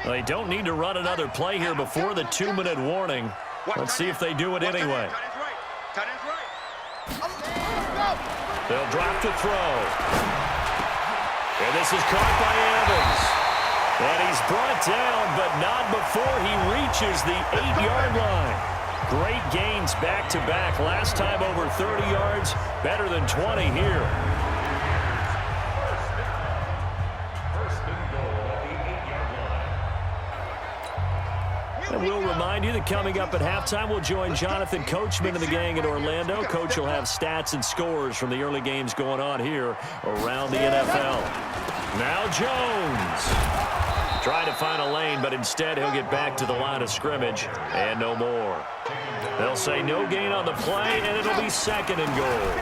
They don't need to run another play here before the 2-minute warning. Let's see if they do it anyway. They'll drop to throw. And this is caught by Evans. And he's brought down, but not before he reaches the 8-yard line. Great gains back-to-back. Last time over 30 yards, better than 20 here. And we'll remind you that coming up at halftime, we'll join Jonathan Coachman and the gang in Orlando. Coach will have stats and scores from the early games going on here around the NFL. Now Jones. Trying to find a lane, but instead he'll get back to the line of scrimmage and no more. They'll say no gain on the play, and it'll be 2nd and goal.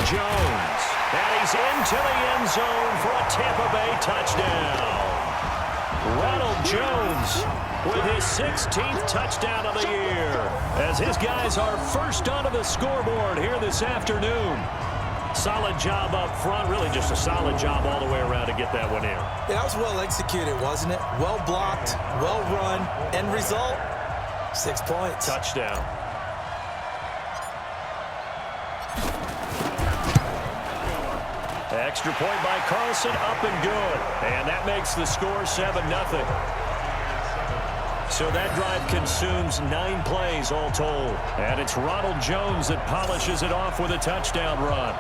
Jones. And he's into the end zone for a Tampa Bay touchdown. Ronald Jones with his 16th touchdown of the year, as his guys are first onto the scoreboard here this afternoon. Solid job up front, really just a solid job all the way around to get that one in. Yeah, that was well executed, wasn't it? Well blocked, well run. End result, 6 points. Touchdown. Extra point by Carlson, up and good. And that makes the score 7-0. So that drive consumes 9 plays all told. And it's Ronald Jones that polishes it off with a touchdown run.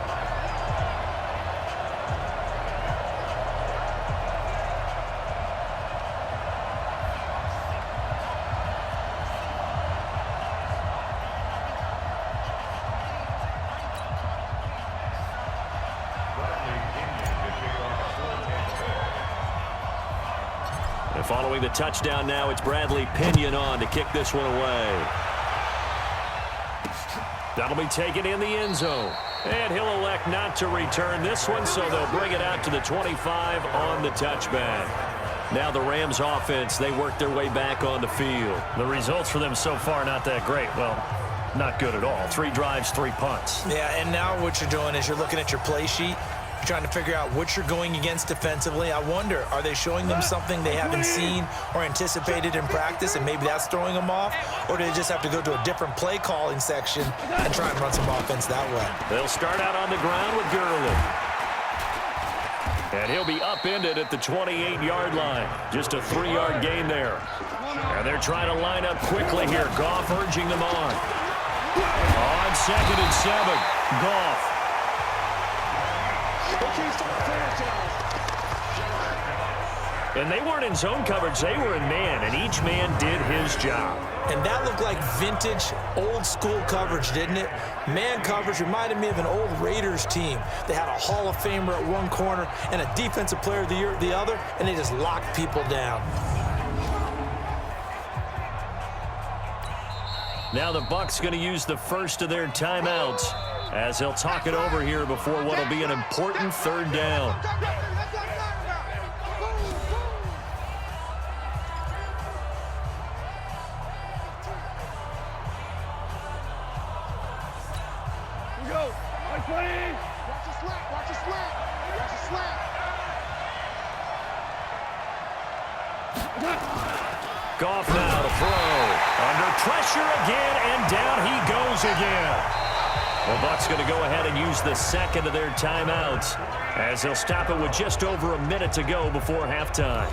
Following the touchdown now, it's Bradley Pinion on to kick this one away. That'll be taken in the end zone. And he'll elect not to return this one, so they'll bring it out to the 25 on the touchback. Now the Rams offense, they work their way back on the field. The results for them so far not that great. Well, not good at all. 3 drives, 3 punts. Yeah, and now what you're doing is you're looking at your play sheet. Trying to figure out what you're going against defensively. I wonder, are they showing them something they haven't seen or anticipated in practice, and maybe that's throwing them off? Or do they just have to go to a different play calling section and try and run some offense that way? They'll start out on the ground with Gurley. And he'll be upended at the 28-yard line. Just a 3-yard gain there. And they're trying to line up quickly here. Goff urging them on. On 2nd and 7, Goff. And they weren't in zone coverage, they were in man, and each man did his job. And that looked like vintage, old-school coverage, didn't it? Man coverage reminded me of an old Raiders team. They had a Hall of Famer at one corner and a Defensive Player of the Year at the other, and they just locked people down. Now the Bucs going to use the first of their timeouts as they'll talk it over here before what will be an important 3rd down. Goff now to throw. Under pressure again, and down he goes again. The Bucs going to go ahead and use the 2nd of their timeouts as they'll stop it with just over a minute to go before halftime.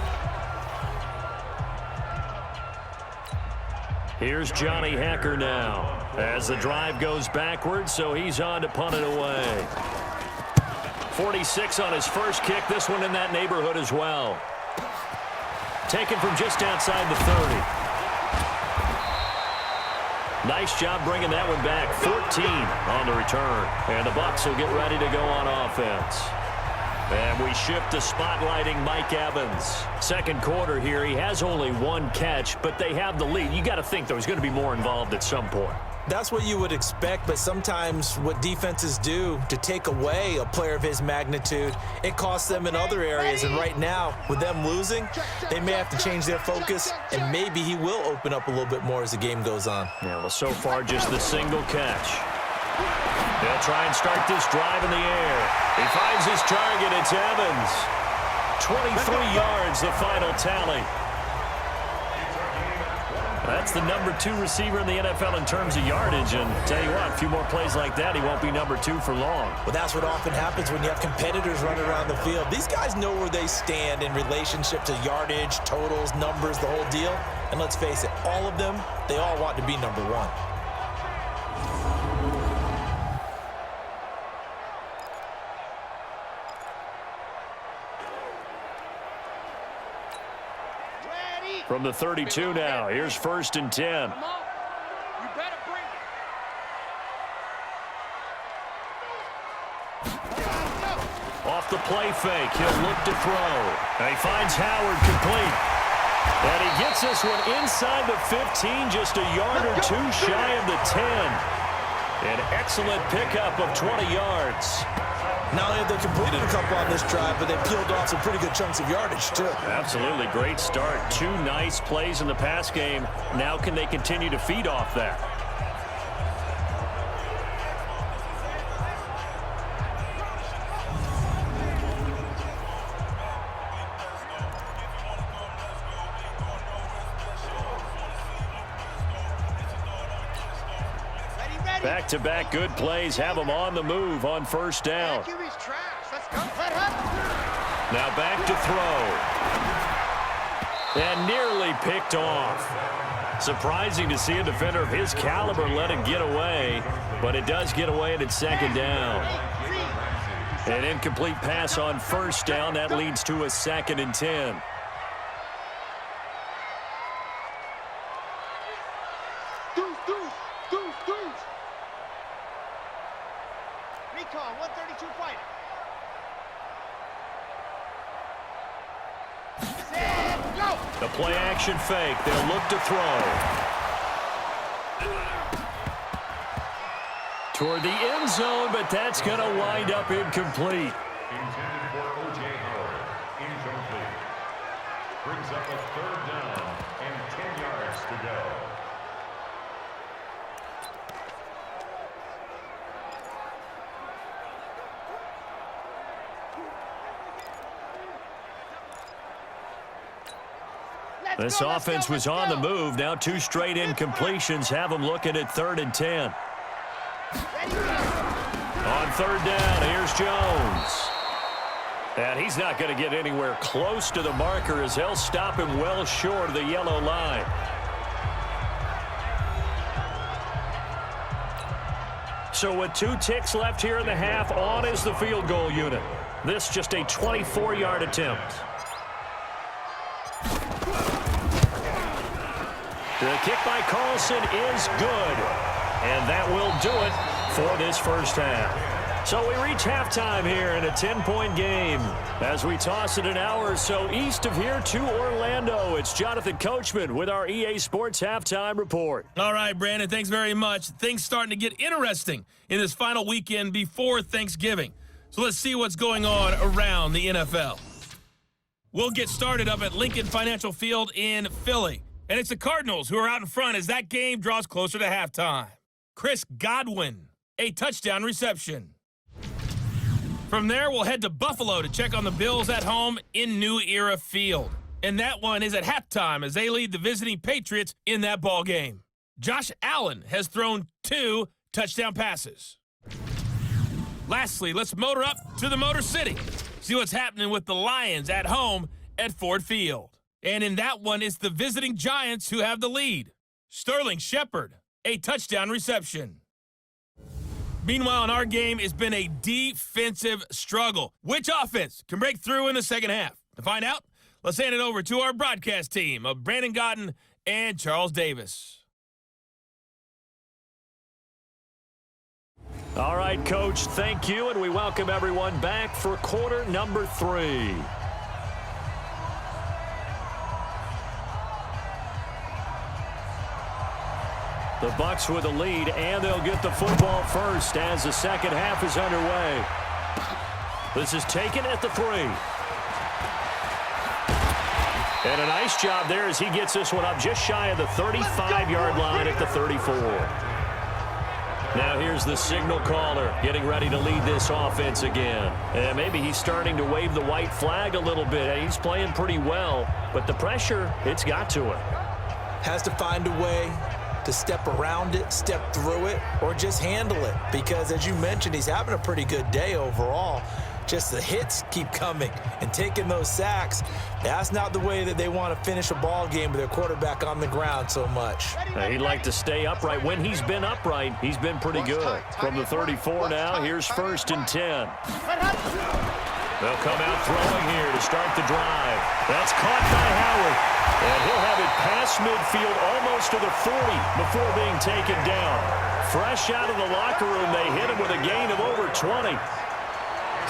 Here's Johnny Hekker now as the drive goes backwards, so he's on to punt it away. 46 on his first kick, this one in that neighborhood as well. Taken from just outside the 30. Nice job bringing that one back. 14 on the return. And the Bucs will get ready to go on offense. And we shift to spotlighting Mike Evans. 2nd quarter here. He has only 1 catch, but they have the lead. You got to think there's going to be more involved at some point. That's what you would expect, but sometimes what defenses do to take away a player of his magnitude, it costs them in other areas. And right now, with them losing, they may have to change their focus, and maybe he will open up a little bit more as the game goes on. Yeah, well, so far just the single catch. They'll try and start this drive in the air. He finds his target. It's Evans. 23 yards, the final tally. That's the number 2 receiver in the NFL in terms of yardage. And tell you what, a few more plays like that, he won't be number 2 for long. Well, that's what often happens when you have competitors running around the field. These guys know where they stand in relationship to yardage, totals, numbers, the whole deal. And let's face it, all of them, they all want to be number 1. From the 32 now, here's 1st and 10. Come on. You better bring it. Off the play fake, he'll look to throw. And he finds Howard complete. And he gets this one inside the 15, just a yard or 2 shy of the 10. An excellent pickup of 20 yards. Not only have they completed a couple on this drive, but they peeled off some pretty good chunks of yardage, too. Absolutely. Great start. 2 nice plays in the pass game. Now can they continue to feed off that? Back-to-back good plays have them on the move on 1st down. Now back to throw. And nearly picked off. Surprising to see a defender of his caliber let it get away, but it does get away and it's 2nd down. An incomplete pass on 1st down. That leads to a 2nd and 10. The play-action fake. They'll look to throw. Toward the end zone, but that's going to wind up incomplete. Intended for O.J. Howard. Incomplete. Brings up a 3rd down and 10 yards to go. This offense was on the move. Now 2 straight incompletions have them looking at 3rd and 10. On 3rd down, here's Jones. And he's not going to get anywhere close to the marker as they'll stop him well short of the yellow line. So with 2 ticks left here in the half, on is the field goal unit. This just a 24-yard attempt. The kick by Carlson is good. And that will do it for this 1st half. So we reach halftime here in a 10-point game. As we toss it an hour or so east of here to Orlando, it's Jonathan Coachman with our EA Sports Halftime Report. All right, Brandon, thanks very much. Things starting to get interesting in this final weekend before Thanksgiving. So let's see what's going on around the NFL. We'll get started up at Lincoln Financial Field in Philly. And it's the Cardinals who are out in front as that game draws closer to halftime. Chris Godwin, a touchdown reception. From there, we'll head to Buffalo to check on the Bills at home in New Era Field. And that one is at halftime as they lead the visiting Patriots in that ball game. Josh Allen has thrown 2 touchdown passes. Lastly, let's motor up to the Motor City. See what's happening with the Lions at home at Ford Field. And in that one, it's the visiting Giants who have the lead. Sterling Shepard, a touchdown reception. Meanwhile, in our game, it's been a defensive struggle. Which offense can break through in the 2nd half? To find out, let's hand it over to our broadcast team of Brandon Godden and Charles Davis. All right, Coach, thank you, and we welcome everyone back for quarter number 3. The Bucs with a lead, and they'll get the football first as the 2nd half is underway. This is taken at the 3. And a nice job there as he gets this one up just shy of the 35-yard line at the 34. Now here's the signal caller getting ready to lead this offense again. And maybe he's starting to wave the white flag a little bit. He's playing pretty well, but the pressure, it's got to him. has to find a way to step around it, step through it, or just handle it. Because, as you mentioned, he's having a pretty good day overall. Just the hits keep coming and taking those sacks. That's not the way that they want to finish a ball game with their quarterback on the ground so much. He'd like to stay upright. When he's been upright, he's been pretty good. From the 34 now, here's 1st and 10. They'll come out throwing here to start the drive. That's caught by Howard. And he'll have it past midfield almost to the 40 before being taken down. Fresh out of the locker room, they hit him with a gain of over 20.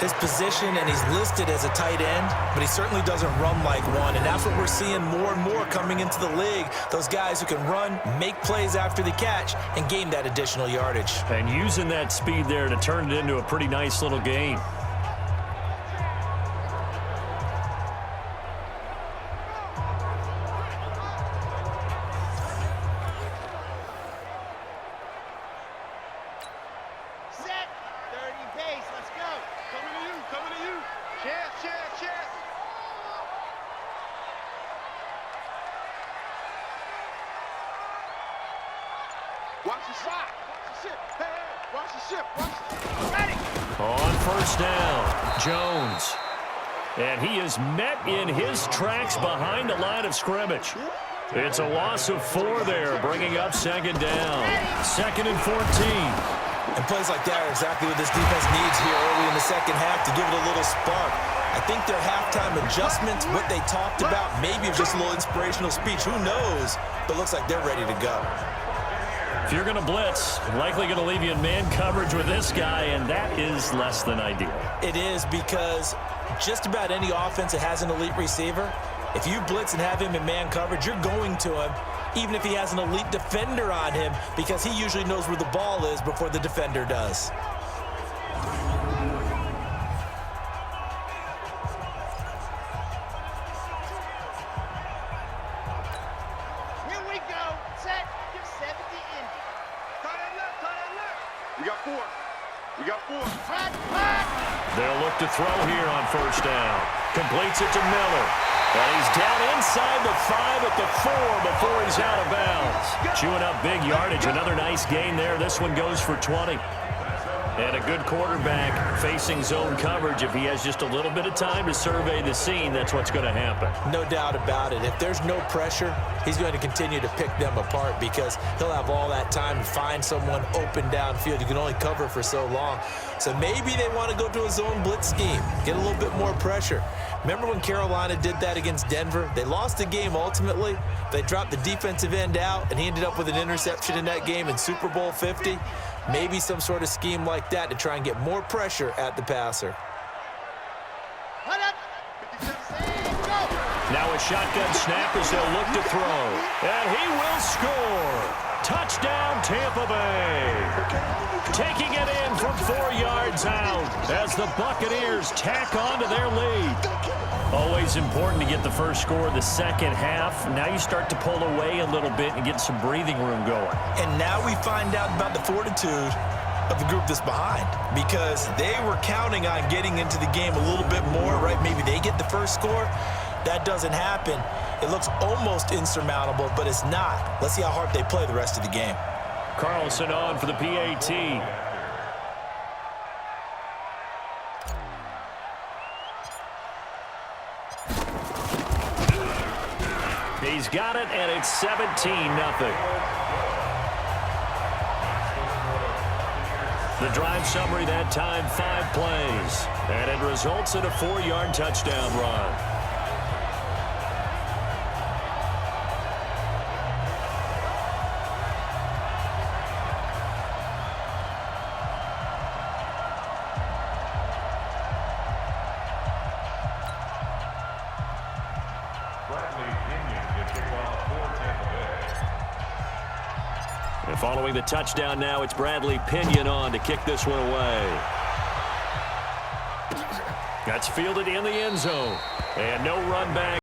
His position, and he's listed as a tight end, but he certainly doesn't run like one, and that's what we're seeing more and more coming into the league. Those guys who can run, make plays after the catch, and gain that additional yardage. And using that speed there to turn it into a pretty nice little gain. Watch the shot. Watch the ship. Hey, watch the ship. Watch the... Ready. On 1st down, Jones. And he is met in his tracks behind the line of scrimmage. It's a loss of 4 there, bringing up 2nd down. 2nd and 14. And plays like that are exactly what this defense needs here early in the second half to give it a little spark. I think their halftime adjustments, what they talked about, maybe just a little inspirational speech, who knows, but looks like they're ready to go. If you're going to blitz, likely going to leave you in man coverage with this guy, and that is less than ideal. It is, because just about any offense that has an elite receiver, if you blitz and have him in man coverage, you're going to him, even if he has an elite defender on him, because he usually knows where the ball is before the defender does. Here we go. Set. Give 70 in. Tie that left. Tie that left. We got 4. We got 4. Hot, hot. They'll look to throw here on 1st down. Completes it to Miller. And he's down inside the 5 at the 4 before he's out of bounds. Chewing up big yardage. Another nice gain there. This one goes for 20. And a good quarterback facing zone coverage. If he has just a little bit of time to survey the scene, that's what's going to happen. No doubt about it. If there's no pressure, he's going to continue to pick them apart because he'll have all that time to find someone open downfield. You can only cover for so long. So maybe they want to go to a zone blitz scheme, get a little bit more pressure. Remember when Carolina did that against Denver? They lost the game ultimately. They dropped the defensive end out, and he ended up with an interception in that game in Super Bowl 50. Maybe some sort of scheme like that to try and get more pressure at the passer. Now a shotgun snap as they'll look to throw. And he will score. Touchdown, Tampa Bay. Taking it in from 4 yards out as the Buccaneers tack on to their lead. Always important to get the first score of the second half. Now you start to pull away a little bit and get some breathing room going. And now we find out about the fortitude of the group that's behind, because they were counting on getting into the game a little bit more, right? Maybe they get the first score. That doesn't happen. It looks almost insurmountable, but it's not. Let's see how hard they play the rest of the game. Carlson on for the PAT. He's got it, and it's 17-0. The drive summary that time, 5 plays. And it results in a 4-yard touchdown run. And following the touchdown now, it's Bradley Pinion on to kick this one away. That's fielded in the end zone. And no run back.